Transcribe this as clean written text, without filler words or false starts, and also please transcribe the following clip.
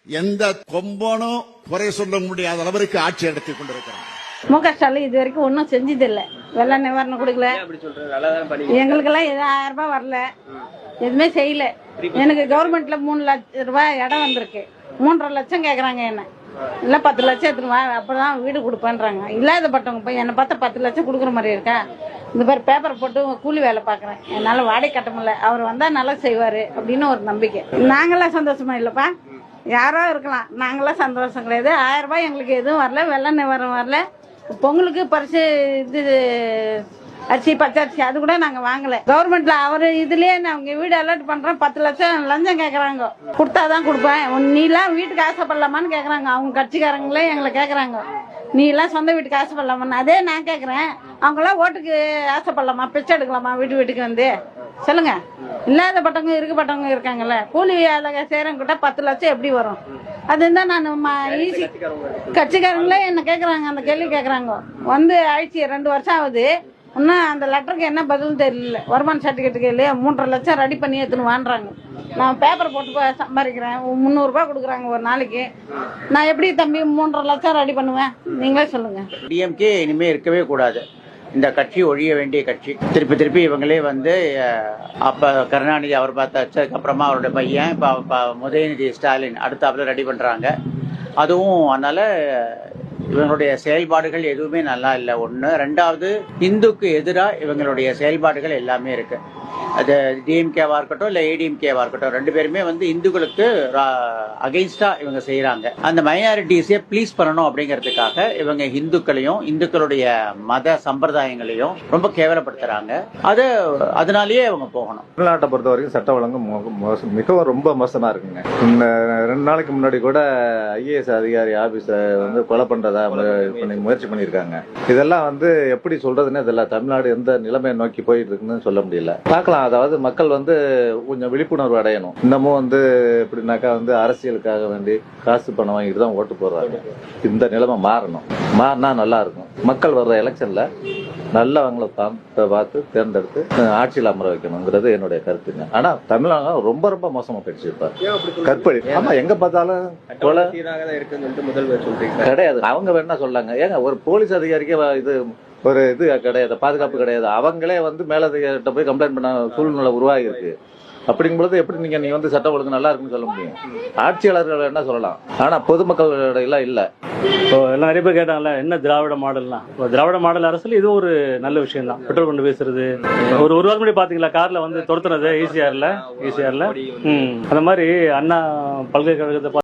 எந்த கொம்பனும் குறை சொல்ல முடியாத அளவிற்கு ஆட்சி நடத்தி கொண்டிருக்கிறாங்க. முக ஸ்டாலின் இது வரைக்கும் ஒன்றும் செஞ்சதில்லை. வெள்ள நிவாரணம் கொடுக்கல, எங்களுக்கு எல்லாம் 1000 ரூபாய் வரல, எதுவுமே செய்யல. எனக்கு கவர்மெண்ட்ல 3 லட்சம் ரூபாய் இடம் வந்திருக்கு. 3.5 லட்சம் கேக்குறாங்க. என்ன இல்ல 10 லட்சம் எடுத்துருவா, அப்பதான் வீடு கொடுப்பேன்றாங்க. இல்லாதப்பட்டவங்க போய் என்னை பார்த்தா 10 லட்சம் கொடுக்குற மாதிரி இருக்கா? இந்த மாதிரி பேப்பர் போட்டு கூலி வேலை பாக்குறேன், என்னால வாடகை கட்ட முடியல. அவர் வந்தா நல்லா செய்வாரு அப்படின்னு ஒரு நம்பிக்கை. நாங்களாம் சந்தோஷமா இல்லப்பா, யாரோ இருக்கலாம், நாங்களாம் சந்தோஷம் கிடையாது. 1000 ரூபாய் எங்களுக்கு எதுவும் வரல, வெள்ள நிவாரணம் வரல. பொங்கலுக்கு பரிசு இது அரிசி, பச்சரிசி அது கூட நாங்க வாங்கல. கவர்மெண்ட்ல அவரு இதுலயே அவங்க வீடு அலர்ட் பண்றேன், 10 லட்சம் லஞ்சம் கேக்குறாங்க. கொடுத்தாதான் கொடுப்பேன். நீ எல்லாம் வீட்டுக்கு ஆசைப்படலாமான்னு கேக்குறாங்க. அவங்க கட்சிக்காரங்களே எங்களை கேக்குறாங்க, நீ எல்லாம் சொந்த வீட்டுக்கு ஆசைப்படலாமான்னு. அதே நான் கேக்குறேன், அவங்க எல்லாம் ஓட்டுக்கு ஆசைப்படலாமா, பிச்சை எடுக்கலாமா வீட்டுக்கு வந்து சொல்லுங்க? இல்லாதப்பட்டவங்க இருக்கப்பட்டவங்க இருக்காங்கல்ல, கூலி வேலை செய்யறவங்க கிட்ட 10 லட்சம் எப்படி வரும்? அதுதான் நான் ஈஸி கட்சிக்காரங்களே என்ன கேக்குறாங்க, அந்த கேள்வி கேக்குறாங்க. வந்து ஆயிடுச்சு 2 வருஷம் ஆகுது, இன்னும் அந்த லெட்டருக்கு என்ன பதில் தெரியல. வருமான சர்டிபிகேட்டுக்கு இல்லையா 3.5 லட்சம் ரெடி பண்ணி எடுத்துன்னு வாங்குறாங்க. நான் பேப்பர் போட்டு சம்பாதிக்கிறேன், 300 ரூபாய் கொடுக்குறாங்க ஒரு நாளைக்கு. நான் எப்படி தம்பி 3.5 லட்சம் ரெடி பண்ணுவேன்? நீங்களே சொல்லுங்க. டிஎம்கே இனிமே இருக்கவே கூடாது. இந்த கட்சி ஒழிய வேண்டிய கட்சி. திருப்பி இவங்களே வந்து அப்ப கருணாநிதி அவர் பார்த்தாச்சு, அதுக்கப்புறமா அவருடைய பையன் இப்போ உதயநிதி ஸ்டாலின் அடுத்தாப்புல ரெடி பண்றாங்க. அதுவும் அதனால இவங்களுடைய செயல்பாடுகள் எதுவுமே நல்லா இல்லை. ஒன்று. ரெண்டாவது, இந்துக்கு எதிராக இவங்களுடைய செயல்பாடுகள் எல்லாமே இருக்கு. அது டிஎம்கேவா இருக்கட்டும் இல்லை ஏடிஎம்கேவா இருக்கட்டும், 2 பேருமே வந்து இந்துக்களுக்கு அகைன்ஸ்டா இவங்க செய்யறாங்க. அந்த மைனாரிட்டிஸை ப்ளீஸ் பண்ணணும் அப்படிங்கிறதுக்காக இவங்க இந்துக்களையும் இந்துக்களுடைய மத சம்பிரதாயங்களையும் ரொம்ப கேவலப்படுத்துறாங்க. அதனாலேயே அவங்க போகணும். தமிழ்நாட்டை பொறுத்த வரைக்கும் சட்ட ஒழுங்கு மிகவும் ரொம்ப மோசமா இருக்குங்க. 2 நாளைக்கு முன்னாடி கூட ஐஏஎஸ் அதிகாரி ஆபீஸ வந்து கொலை பண்றதா முயற்சி பண்ணிருக்காங்க. இதெல்லாம் வந்து எப்படி சொல்றதுன்னு இதெல்லாம் தமிழ்நாடு எந்த நிலைமையை நோக்கி போயிட்டு இருக்குன்னு சொல்ல முடியல. பார்க்கலாம். அதாவது மக்கள் வந்து கொஞ்சம் விழிப்புணர்வு அடையணும். இன்னமும் வந்து எப்படின்னாக்கா வந்து அரசியலுக்காக வேண்டி காசு பணம் வாங்கிட்டு தான் ஓட்டு போடுறாங்க. இந்த நிலைமை மாறணும். மாறினா நல்லா இருக்கும். மக்கள் வர்ற எலெக்ஷன்ல நல்லவங்களை பார்த்து தேர்ந்தெடுத்து ஆட்சியில் அமர வைக்கணுங்கிறது என்னுடைய கருத்துங்க. ஆனா தமிழ்நாடு ரொம்ப ரொம்ப மோசமா போயிடுச்சு. இப்ப கற்பழி ஆமா, எங்க பார்த்தாலும் கிடையாது. அவங்க வேணா சொல்லாங்க, ஏங்க ஒரு போலீஸ் அதிகாரிக்கு இது கிடையாது, பாதுகாப்பு கிடையாது. அவங்களே வந்து மேலதிகாரிட்ட போய் கம்ப்ளைண்ட் பண்ண சூழ்நிலை உருவாகி இருக்கு. அப்படிங்கும்போது எப்படி நீங்க வந்து சட்டம் ஒழுங்கு நல்லா இருக்குன்னு சொல்ல முடியும்? ஆட்சியாளர்கள் என்ன சொல்லலாம், ஆனா பொதுமக்கள் இல்ல. இப்போ எல்லாம் நிறைய பேர் கேட்டாங்கல்ல, என்ன திராவிட மாடல்னா? திராவிட மாடல் அரசியல் இது ஒரு நல்ல விஷயம் தான். பெட்ரோல் கொண்டு பேசுறது, ஒரு வாரம் முன்னாடி பாத்தீங்களா கார்ல வந்து துரத்துனது ஈசிஆர்ல. அந்த மாதிரி அண்ணா பல்கலைக்கழகத்தை